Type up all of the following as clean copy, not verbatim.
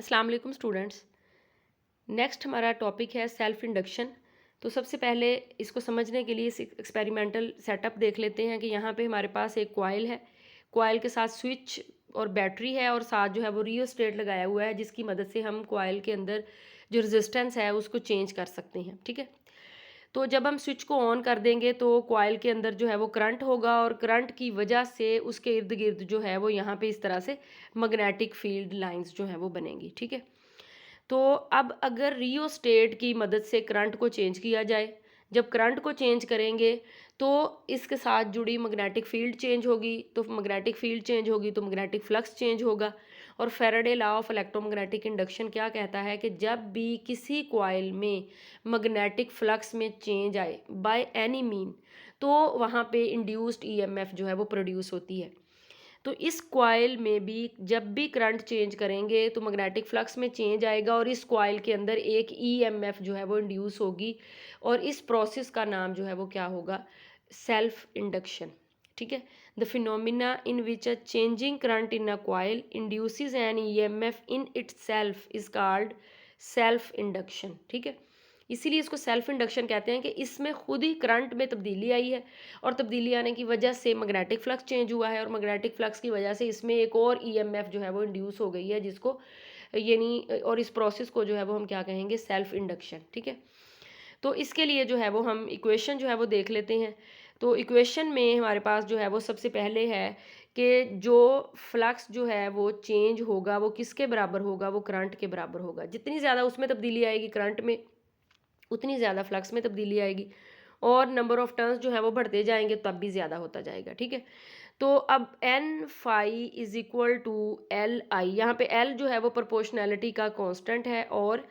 अस्सलाम वालेकुम students. Next हमारा टॉपिक है सेल्फ इंडक्शन। तो सबसे पहले इसको समझने के लिए इस एक्सपेरिमेंटल सेटअप देख लेते हैं कि यहाँ पे हमारे पास एक कॉइल है, कॉइल के साथ स्विच और बैटरी है और साथ जो है वो रियोस्टेट लगाया हुआ है, जिसकी मदद से हम कॉइल के अंदर जो रेजिस्टेंस है उसको चेंज कर सकते हैं। ठीक है, तो जब हम स्विच को ऑन कर देंगे तो कॉइल के अंदर जो है वो करंट होगा और करंट की वजह से उसके इर्द गिर्द जो है वो यहाँ पे इस तरह से मैग्नेटिक फील्ड लाइंस जो हैं वो बनेंगी। ठीक है, तो अब अगर रियोस्टेट की मदद से करंट को चेंज किया जाए, जब करंट को चेंज करेंगे तो इसके साथ जुड़ी मैग्नेटिक फील्ड चेंज होगी, तो मैग्नेटिक फील्ड चेंज होगी तो मैग्नेटिक फ्लक्स चेंज होगा। और Faraday law of electromagnetic induction क्या कहता है कि जब भी किसी कॉइल में मैग्नेटिक फ्लक्स में चेंज आए बाय एनी मीन, तो वहाँ पे इंड्यूस्ड ईएमएफ जो है वो प्रोड्यूस होती है। तो इस कॉइल में भी जब भी करंट चेंज करेंगे तो मैग्नेटिक फ्लक्स में चेंज आएगा और इस कॉइल के अंदर एक ईएमएफ जो है वो इंड्यूस होगी और इस प्रोसेस का नाम जो है वो क्या होगा, सेल्फ इंडक्शन। ठीक है, the phenomena in which a changing current in a coil induces an EMF in itself is called self induction. ठीक है, इसीलिए इसको सेल्फ इंडक्शन कहते हैं कि इसमें खुद ही करंट में तब्दीली आई है और तब्दीली आने की वजह से मैग्नेटिक फ्लक्स चेंज हुआ है और मैग्नेटिक फ्लक्स की वजह से इसमें एक और ईएमएफ जो है वो इंड्यूस हो गई है, जिसको यानी और इस प्रोसेस को जो है वो हम क्या कहेंगे, सेल्फ इंडक्शन। ठीक है, तो इसके लिए जो है वो हम इक्वेशन जो है वो देख लेते हैं। तो इक्वेशन में हमारे पास जो है वो सबसे पहले है कि जो फ्लक्स जो है वो चेंज होगा वो किसके बराबर होगा, वो करंट के बराबर होगा। जितनी ज़्यादा उसमें तब्दीली आएगी करंट में, उतनी ज़्यादा फ्लक्स में तब्दीली आएगी और नंबर ऑफ टर्न्स जो है वो बढ़ते जाएंगे तब भी ज़्यादा होता जाएगा। ठीक है, तो अब N phi is equal to L I, यहाँ पे एल जो है वो प्रोपोर्शनैलिटी का कांस्टेंट है और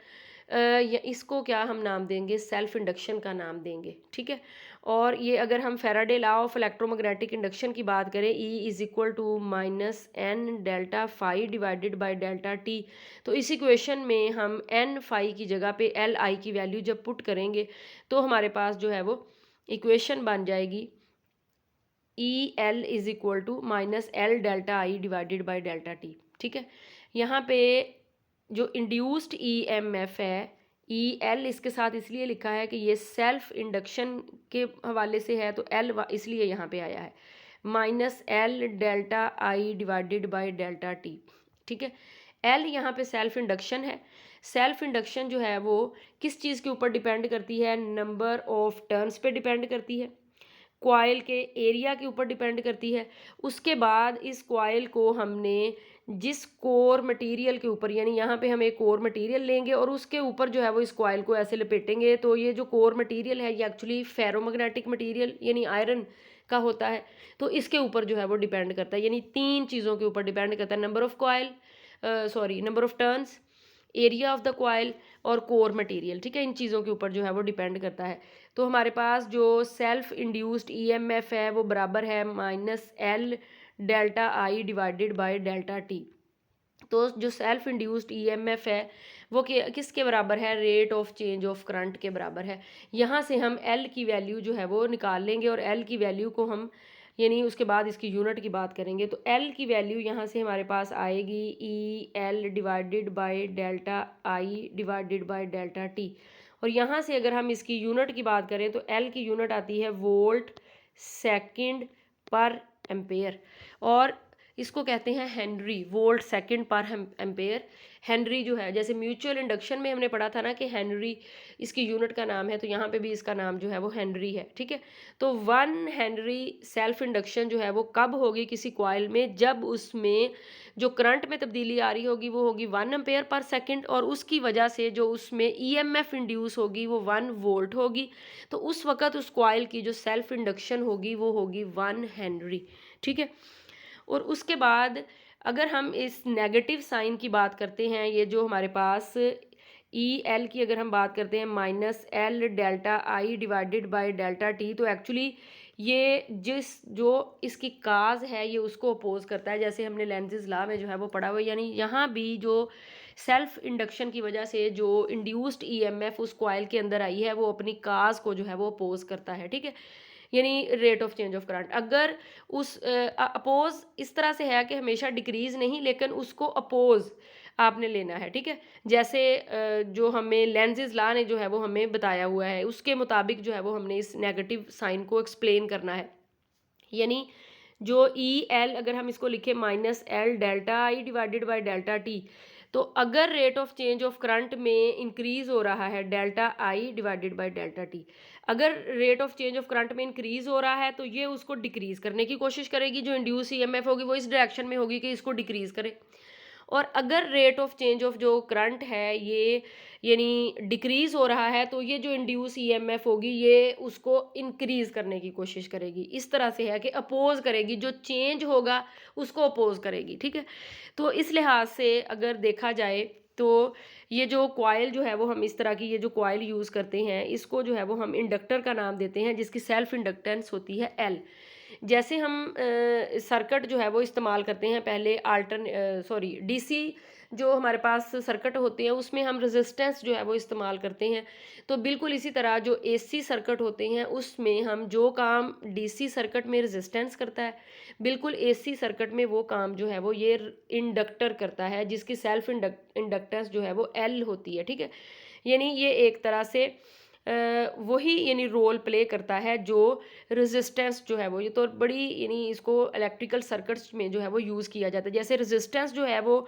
इसको क्या हम नाम देंगे, सेल्फ इंडक्शन का नाम देंगे। ठीक है, और ये अगर हम Faraday law of electromagnetic induction की बात करें, E is equal to minus N delta phi divided by delta T, तो इस इक्वेशन में हम एन फाई की जगह पे एल आई की वैल्यू जब पुट करेंगे तो हमारे पास जो है वो इक्वेशन बन जाएगी E L is equal to minus L delta I divided by delta t. ठीक है, यहाँ पे जो इंड्यूस्ड ई एम एफ है, ई एल इसके साथ इसलिए लिखा है कि ये सेल्फ इंडक्शन के हवाले से है, तो एल इसलिए यहाँ पे आया है minus L delta I divided by delta t. ठीक है, एल यहाँ पे सेल्फ इंडक्शन है। सेल्फ इंडक्शन जो है वो किस चीज़ के ऊपर डिपेंड करती है, नंबर ऑफ टर्न्स पे डिपेंड करती है, कॉइल के एरिया के ऊपर डिपेंड करती है। उसके बाद इस कॉइल को हमने जिस कोर मटेरियल के ऊपर, यानी यहाँ पे हम एक कोर मटेरियल लेंगे और उसके ऊपर जो है वो इस कॉइल को ऐसे लपेटेंगे, तो ये जो कोर मटेरियल है ये एक्चुअली फेरोमैग्नेटिक मटेरियल यानी आयरन का होता है। तो इसके ऊपर जो है वो डिपेंड करता है, यानी तीन चीज़ों के ऊपर डिपेंड करता है, number of coil, number of turns, area of the coil और कोर मटेरियल। ठीक है, इन चीज़ों के ऊपर जो है वो डिपेंड करता है। तो हमारे पास जो सेल्फ इंड्यूस्ड ईएमएफ है वो बराबर है minus L delta I divided by delta T. तो जो सेल्फ इंड्यूस्ड ईएमएफ है वो किसके बराबर है, rate of change of current के बराबर है। यहाँ से हम एल की वैल्यू जो है वो निकाल लेंगे और एल की वैल्यू को हम, यानी उसके बाद इसकी यूनिट की बात करेंगे, तो एल की वैल्यू यहाँ से हमारे पास आएगी E L divided by delta I divided by delta T. और यहाँ से अगर हम इसकी यूनिट की बात करें तो एल की यूनिट आती है वोल्ट सेकंड पर एम्पेयर और इसको कहते हैं Henry, volt second per ampere. Henry जो है, जैसे म्यूचुअल इंडक्शन में हमने पढ़ा था ना कि हेनरी इसकी यूनिट का नाम है, तो यहाँ पे भी इसका नाम जो है वो हेनरी है। ठीक है, तो 1 हेनरी सेल्फ इंडक्शन जो है वो कब होगी किसी कॉइल में, जब उसमें जो करंट में तब्दीली आ रही होगी वो होगी 1 एम्पेयर पर सेकंड और उसकी वजह से जो उसमें ईएमएफ इंड्यूस होगी वो 1 वोल्ट होगी। तो उस वक़्त उस कॉइल की जो सेल्फ इंडक्शन होगी वो होगी 1 हेनरी। ठीक है, और उसके बाद अगर हम इस नेगेटिव साइन की बात करते हैं, ये जो हमारे पास ई एल की अगर हम बात करते हैं minus L delta I divided by delta T, तो एक्चुअली ये जो इसकी काज है ये उसको अपोज करता है, जैसे हमने लेंज़ेस लॉ में जो है वो पढ़ा हुआ है। यानी यहाँ भी जो सेल्फ इंडक्शन की वजह से जो इंड्यूस्ड ईएमएफ उस कॉइल के अंदर आई है वो अपनी काज को जो है वो अपोज करता है। ठीक है, यानी rate of change of current अगर उस अपोज इस तरह से है कि हमेशा डिक्रीज नहीं, लेकिन उसको अपोज आपने लेना है, ठीक है। जैसे जो हमें लेंज़ेज़ लॉ ने जो है वो हमें बताया हुआ है, उसके मुताबिक जो है वो हमने इस नेगेटिव साइन को एक्सप्लेन करना है। यानी जो ई एल अगर हम इसको लिखें minus L delta I divided by delta T, तो अगर rate of change of current में इंक्रीज हो रहा है delta I divided by delta T, अगर rate of change of current में इंक्रीज हो रहा है तो ये उसको डिक्रीज करने की कोशिश करेगी, जो इंड्यूस ईएमएफ होगी वो इस डायरेक्शन में होगी कि इसको डिक्रीज करे। और अगर रेट ऑफ चेंज ऑफ जो करंट है ये यानी डिक्रीज हो रहा है तो ये जो इंड्यूस ईएमएफ होगी ये उसको इंक्रीज करने की कोशिश करेगी। इस तरह से है कि अपोज करेगी, जो चेंज होगा उसको अपोज करेगी, ठीक है। तो इस लिहाज से अगर देखा जाए तो ये जो कॉइल जो है वो हम इस तरह की ये जो कॉइल यूज़ करते हैं इसको जो है वो हम इंडक्टर का नाम देते हैं, जिसकी सेल्फ इंडक्टेंस होती है एल। जैसे हम सर्किट जो है वो इस्तेमाल करते हैं पहले डीसी जो हमारे पास सर्किट होते हैं उसमें हम रेजिस्टेंस जो है वो इस्तेमाल करते हैं। तो बिल्कुल इसी तरह जो एसी सर्किट होते हैं उसमें हम जो काम डीसी सर्किट में रेजिस्टेंस करता है, बिल्कुल एसी सर्किट में वो काम जो है वो ये इंडक्टर करता है, जिसकी सेल्फ इंडक्टेंस जो है वो एल होती है, ठीक है। यानी ये एक तरह से वही यानी रोल प्ले करता है जो रेजिस्टेंस जो है वो, ये तो बड़ी यानी इसको इलेक्ट्रिकल सर्किट्स में जो है वो यूज़ किया जाता है। जैसे रेजिस्टेंस जो है वो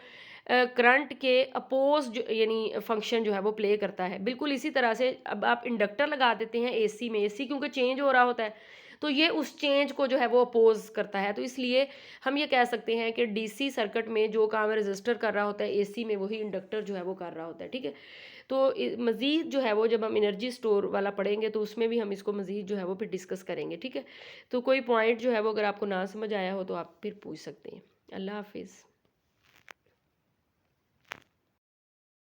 करंट के अपोज यानी फंक्शन जो है वो प्ले करता है, बिल्कुल इसी तरह से अब आप इंडक्टर लगा देते हैं एसी में, एसी क्योंकि चेंज हो रहा होता है तो ये उस चेंज को जो है वो अपोज करता है। तो इसलिए हम ये कह सकते हैं कि डीसी सर्किट में जो काम रजिस्टर कर रहा होता है एसी में वही इंडक्टर जो है वो कर रहा होता है, ठीक है। तो मज़ीद जो है वो जब हम एनर्जी स्टोर वाला पढ़ेंगे तो उसमें भी हम इसको मज़ीद जो है वो फिर डिस्कस करेंगे, ठीक है। तो कोई पॉइंट जो है वो अगर आपको ना समझ आया हो तो आप फिर पूछ सकते हैं। अल्लाह हाफिज़।